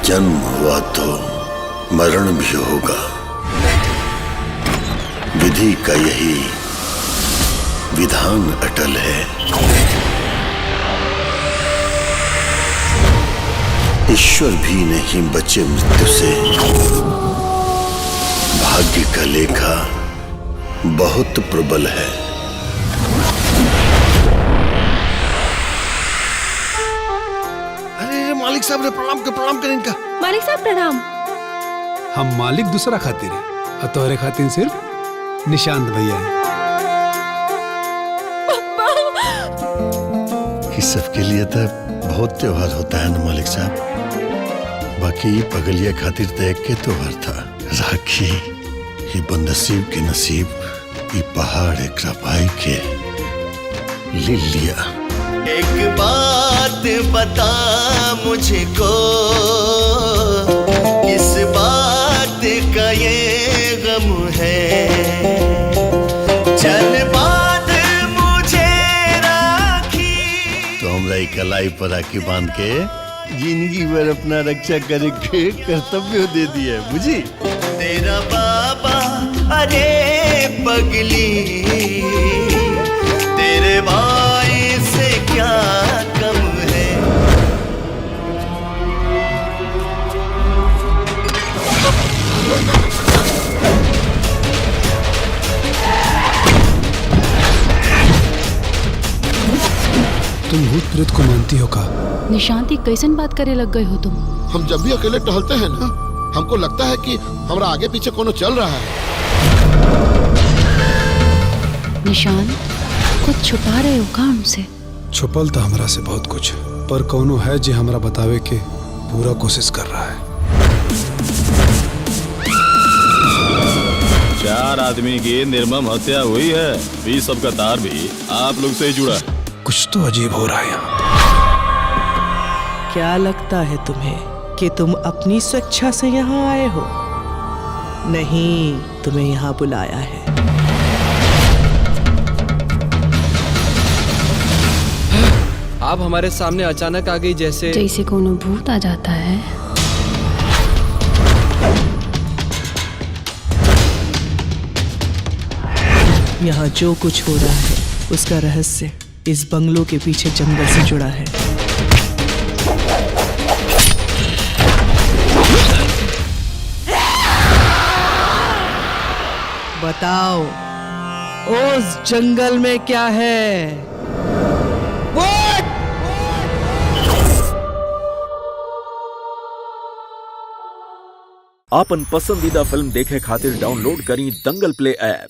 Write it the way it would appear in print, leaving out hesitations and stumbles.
जन्म हुआ तो मरण भी होगा। विधि का यही विधान अटल है। ईश्वर भी नहीं बचे मृत्यु से। भाग्य का लेखा बहुत प्रबल है। अरे मालिक साहब ने प्रणाम करें इनका। मालिक साहब प्रणाम। हम मालिक दूसरा खातिर है और तोहरे खातिर सिर्फ निशांत भैया है। इस सबके लिए तो बहुत त्योहार होता है ना मालिक साहब। बाकी पगलिया खातिर देख के त्योहार था। राखी ये बदनसीब के नसीब ये पहाड़ एक भाई के ले लिया। एक बात बता मुझको, किस बात का ये गम है। चल बात मुझे राखी। तो हमरा एक कलाई पर राखी बांध के जिंदगी भर अपना रक्षा करे के कर्तव्य दे दिया बुझी। तेरा बाबा अरे पगली, तेरे भाई से क्या कम है। तुम भूत प्रेत को मानती हो का? निशांती कैसन बात करे लग गए हो तुम? हम जब भी अकेले टहलते हैं ना, हमको लगता है कि हमारा आगे पीछे कोनो चल रहा है। निशांत कुछ छुपा रहे हो का हमसे? छुपल तो हमरा से बहुत कुछ, पर कौनो है जो हमरा बतावे के पूरा कोशिश कर रहा है। 4 आदमी की निर्मम हत्या हुई है। 20 सबका तार भी आप लोग से ही जुड़ा है। कुछ तो अजीब हो रहा है यहाँ। क्या लगता है तुम्हें कि तुम अपनी स्वेच्छा से यहाँ आए हो? नहीं, तुम्हें यहाँ बुलाया है। आप हमारे सामने अचानक आ गई जैसे कोनो भूत आ जाता है। यहाँ जो कुछ हो रहा है उसका रहस्य इस बंगलों के पीछे जंगल से जुड़ा है। बताओ उस जंगल में क्या है? आपन पसंदीदा फिल्म देखे खातिर डाउनलोड करी दंगल प्ले ऐप।